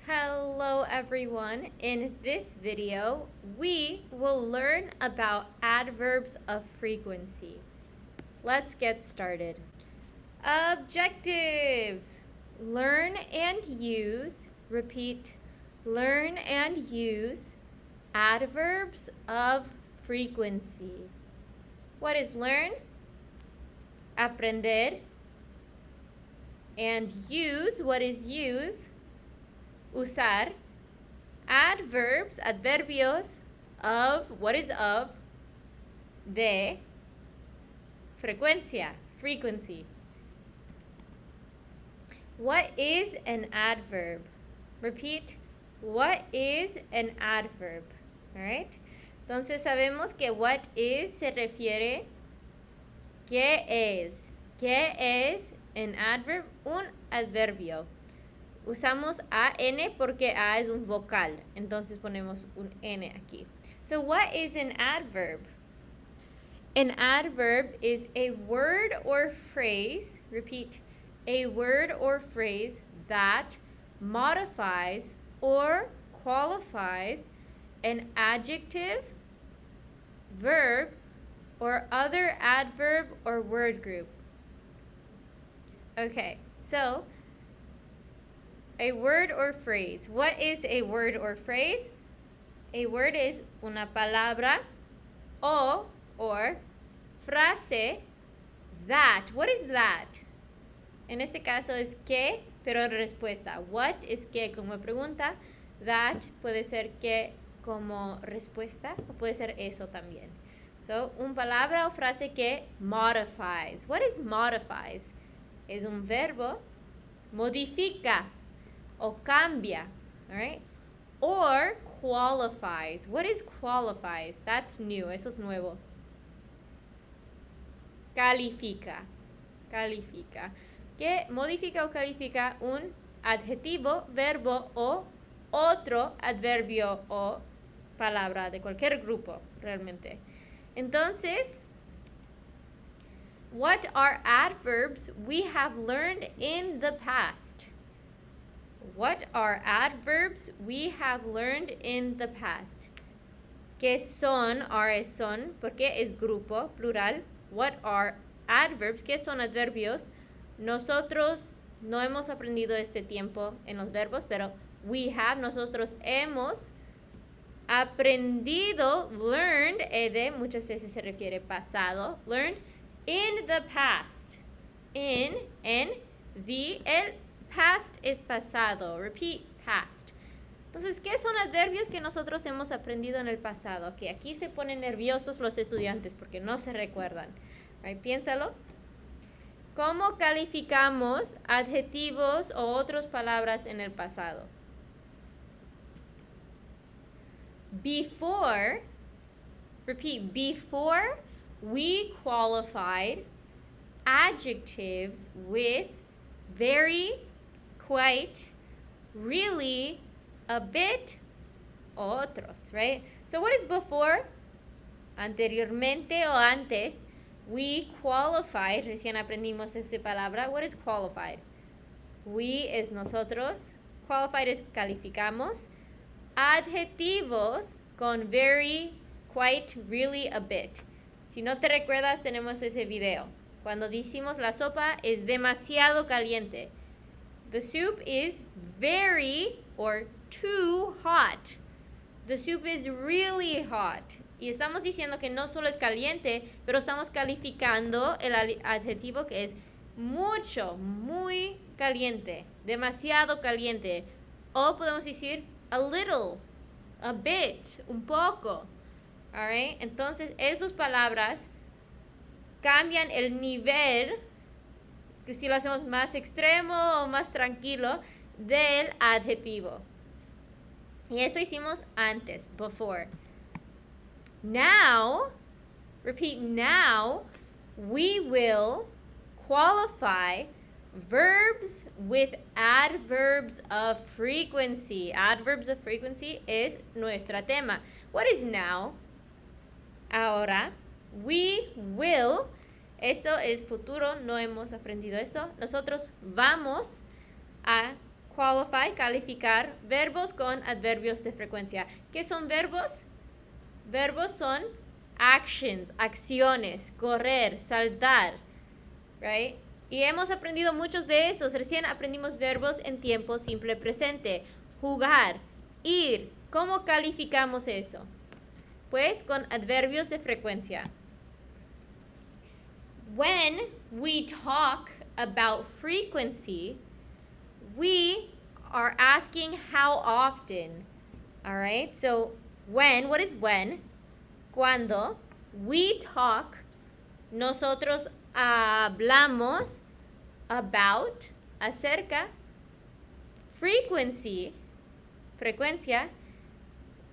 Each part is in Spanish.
Hello everyone. In this video, we will learn about adverbs of frequency. Let's get started. Objectives. Learn and use, repeat, learn and use adverbs of frequency. What is learn? Aprender. And use, what is use? Usar. Adverbs, adverbios of, what is of? De. Frecuencia, frequency. What is an adverb? Repeat, what is an adverb? Alright? Entonces sabemos que what is se refiere ¿qué es? ¿Qué es an adverb? Un adverbio. Usamos an porque a es un vocal, entonces ponemos un n aquí. So what is an adverb? An adverb is a word or phrase, repeat, a word or phrase that modifies or qualifies an adjective, verb, or other adverb or word group. Okay, so a word or phrase. What is a word or phrase? A word is una palabra o or frase that. What is that? En este caso es que, pero en respuesta. What is que como pregunta. That puede ser que como respuesta o puede ser eso también. So, una palabra o frase que modifies. What is modifies? Es un verbo. Modifica o cambia, all right? Or qualifies. What is qualifies? That's new, eso es nuevo. Califica, califica. ¿Qué modifica o califica un adjetivo, verbo o otro adverbio o palabra de cualquier grupo, realmente? Entonces, what are adverbs we have learned in the past? What are adverbs we have learned in the past? ¿Qué son? Are son, porque es grupo, plural. What are adverbs? ¿Qué son adverbios? Nosotros no hemos aprendido este tiempo en los verbos, pero nosotros hemos aprendido, learned, muchas veces se refiere pasado, learned in the past. El past es pasado. Repeat, past. Entonces, ¿qué son adverbios que nosotros hemos aprendido en el pasado? Que aquí se ponen nerviosos los estudiantes porque no se recuerdan. Right, piénsalo. ¿Cómo calificamos adjetivos o otras palabras en el pasado? Before, repeat, before we qualified adjectives with very, quite, really, a bit, otros, right? So what is before? Anteriormente o antes, we qualified, recién aprendimos esa palabra. What is qualified? We es nosotros, qualified es calificamos, adjetivos con very, quite, really, a bit. Si no te recuerdas, tenemos ese video. Cuando decimos la sopa es demasiado caliente. The soup is very or too hot. The soup is really hot. Y estamos diciendo que no solo es caliente, pero estamos calificando el adjetivo que es mucho, muy caliente, demasiado caliente. O podemos decir a little, a bit, un poco. All right? Entonces, esas palabras cambian el nivel, que si lo hacemos más extremo o más tranquilo, del adjetivo. Y eso hicimos antes, before. Now, repeat, now, we will qualify verbs with adverbs of frequency. Adverbs of frequency es nuestra tema. What is now? Ahora. We will, esto es futuro, no hemos aprendido esto. Nosotros vamos a qualify, calificar, verbos con adverbios de frecuencia. ¿Qué son verbos? Verbos son actions, acciones, correr, saltar, right? Y hemos aprendido muchos de esos. Recién aprendimos verbos en tiempo simple presente. Jugar, ir. ¿Cómo calificamos eso? Pues con adverbios de frecuencia. When we talk about frequency, we are asking how often. All right? So when, what is when? Cuando we talk, nosotros hablamos about, acerca, frequency, frecuencia,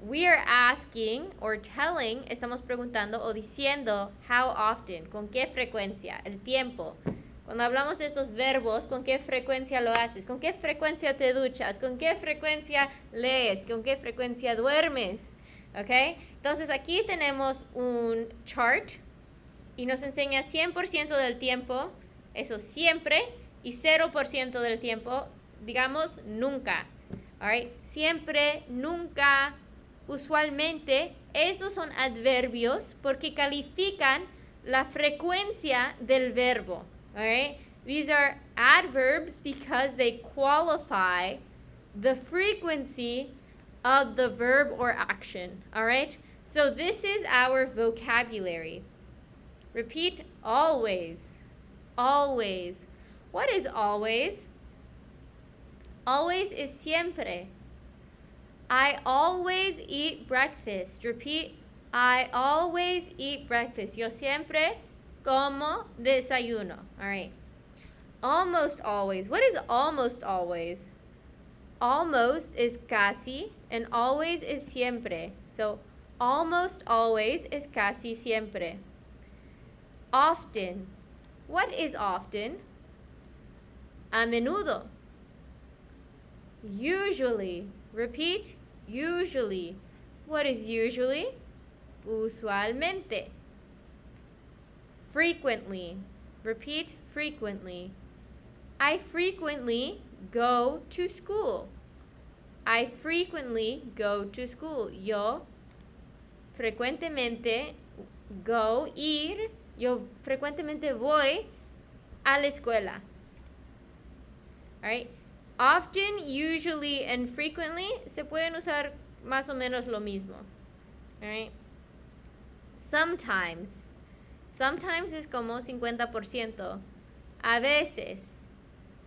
we are asking or telling, estamos preguntando o diciendo how often, con qué frecuencia, el tiempo. Cuando hablamos de estos verbos, ¿con qué frecuencia lo haces? ¿Con qué frecuencia te duchas? ¿Con qué frecuencia lees? ¿Con qué frecuencia duermes? ¿Ok? Entonces aquí tenemos un chart y nos enseña 100% del tiempo, eso siempre, y 0% del tiempo, digamos, nunca. All right? Siempre, nunca, usualmente, estos son adverbios porque califican la frecuencia del verbo. All right? These are adverbs because they qualify the frequency of the verb or action. All right? So this is our vocabulary. Repeat always. Always. What is always? Always is siempre. I always eat breakfast. Repeat. I always eat breakfast. Yo siempre como desayuno. All right. Almost always. What is almost always? Almost is casi and always is siempre. So almost always is casi siempre. Often. What is often? A menudo. Usually. Repeat. Usually. What is usually? Usualmente. Frequently. Repeat. Frequently. I frequently go to school. I frequently go to school. Yo frecuentemente go, ir. Yo frecuentemente voy a la escuela. All right? Often, usually, and frequently se pueden usar más o menos lo mismo. All right? Sometimes. Sometimes es como 50%. A veces.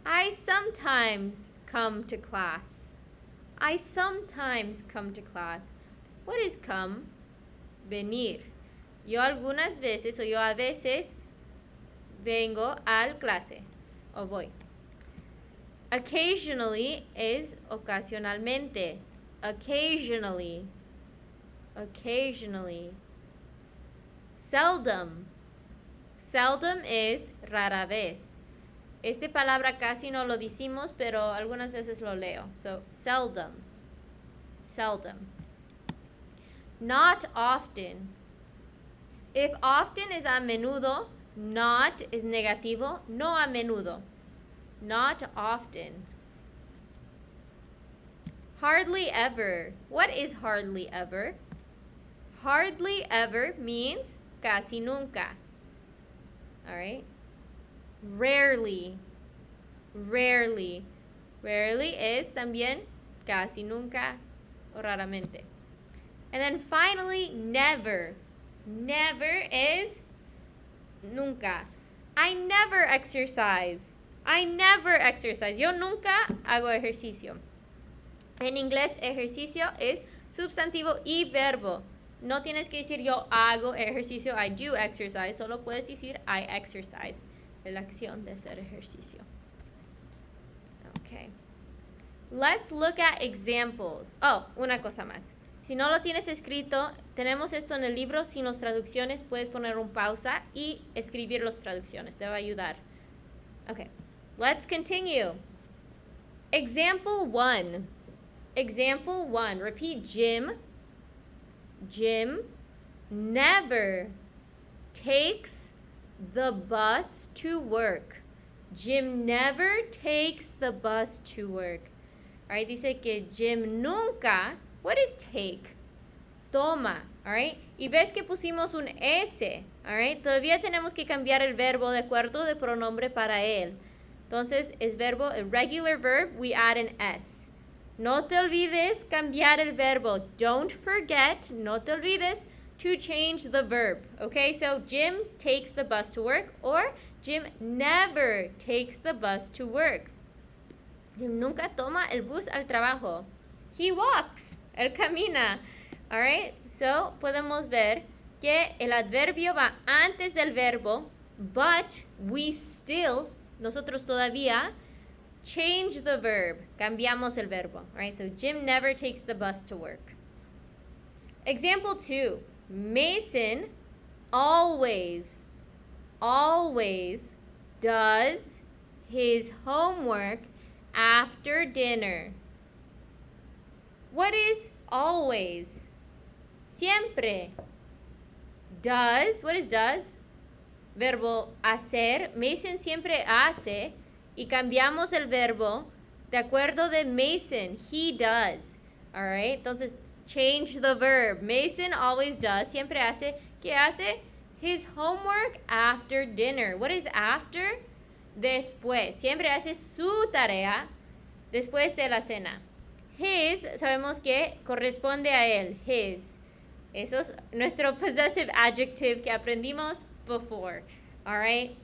I sometimes come to class. I sometimes come to class. What is come? Venir. Yo algunas veces o yo a veces vengo al clase o voy. Occasionally is ocasionalmente. Occasionally. Occasionally. Seldom. Seldom is rara vez. Esta palabra casi no lo decimos, pero algunas veces lo leo. So, seldom. Seldom. Not often. If often is a menudo, not is negativo, no a menudo. Not often. Hardly ever. What is hardly ever? Hardly ever means casi nunca. All right? Rarely. Rarely. Rarely is también casi nunca o raramente. And then finally, never. Never is nunca. I never exercise. I never exercise. Yo nunca hago ejercicio. En inglés, ejercicio es sustantivo y verbo. No tienes que decir yo hago ejercicio, I do exercise. Solo puedes decir I exercise. La acción de hacer ejercicio. Okay. Let's look at examples. Oh, una cosa más. Si no lo tienes escrito, tenemos esto en el libro. Sin las traducciones, puedes poner un pausa y escribir las traducciones. Te va a ayudar. Okay. Let's continue. Example 1. Example 1. Repeat. Jim. Jim never takes the bus to work. Jim never takes the bus to work. All right, dice que Jim nunca, what is take? Toma, all right? Y ves que pusimos un S, all right? Todavía tenemos que cambiar el verbo de acuerdo de pronombre para él. Entonces, es verbo, a regular verb, we add an S. No te olvides cambiar el verbo. Don't forget, no te olvides, to change the verb. Okay, so Jim takes the bus to work, or Jim never takes the bus to work. Jim nunca toma el bus al trabajo. He walks, él camina. Alright, so podemos ver que el adverbio va antes del verbo, but we still, nosotros todavía, change the verb. Cambiamos el verbo. Alright, so Jim never takes the bus to work. Example 2. Mason always does his homework after dinner. What is always? Siempre. Does, what is does? Verbo hacer. Mason siempre hace y cambiamos el verbo de acuerdo de Mason. He does. Alright, entonces change the verb. Mason always does, siempre hace. ¿Qué hace? His homework after dinner. What is after? Después. Siempre hace su tarea después de la cena. His, sabemos que corresponde a él. His. Eso es nuestro possessive adjective que aprendimos before. Alright.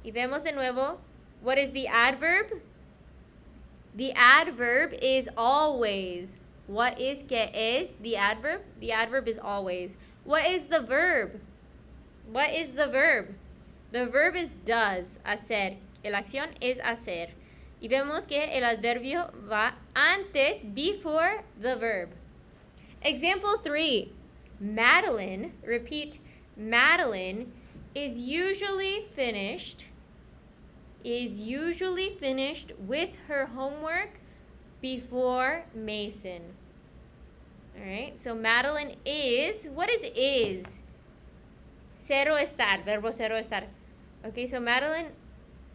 Y vemos de nuevo, what is the adverb? The adverb is always. What is que es the adverb? The adverb is always. What is the verb? What is the verb? The verb is does, hacer. La acción es hacer. Y vemos que el adverbio va antes, before the verb. Example 3. Madeline, repeat, Madeline is usually finished with her homework before Mason. All right, so Madeline is, what is? Cero estar, verbo cero estar. Okay, so Madeline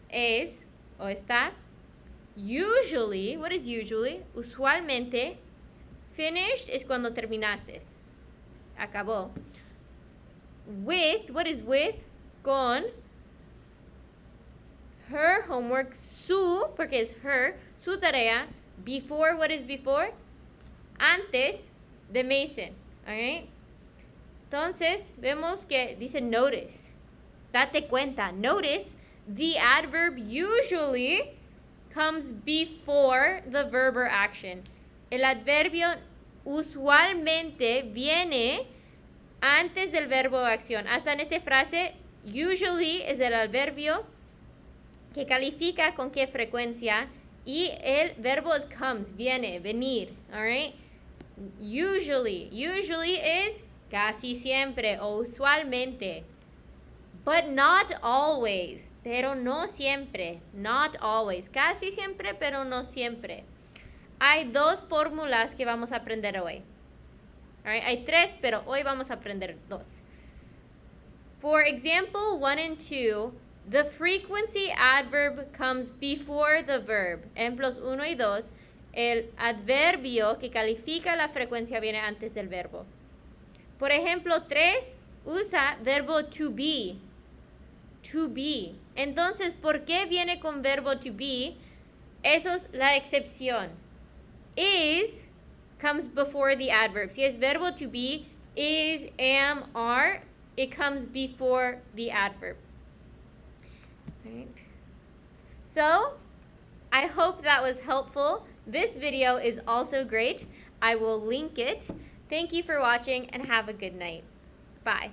es, o está, usually, what is usually? Usualmente, finished es cuando terminaste. Acabó. With, what is with? Con her homework, su, porque es her, su tarea, before, what is before? Antes de Mason. Alright? Entonces, vemos que dice notice. Date cuenta. Notice, the adverb usually comes before the verb or action. El adverbio usualmente viene antes del verbo o acción. Hasta en esta frase, usually es el adverbio que califica con qué frecuencia y el verbo es comes, viene, venir. Alright? Usually is casi siempre o usualmente. But not always, pero no siempre. Not always, casi siempre, pero no siempre. Hay dos fórmulas que vamos a aprender hoy. Alright, hay tres, pero hoy vamos a aprender dos. For example 1 and 2, the frequency adverb comes before the verb. Ejemplos 1 y 2, el adverbio que califica la frecuencia viene antes del verbo. Por ejemplo 3, usa verbo to be. To be. Entonces, ¿por qué viene con verbo to be? Eso es la excepción. Is comes before the adverb. Si es verbo to be, is, am, are, it comes before the adverb. Right. So, I hope that was helpful. This video is also great. I will link it. Thank you for watching and have a good night. Bye.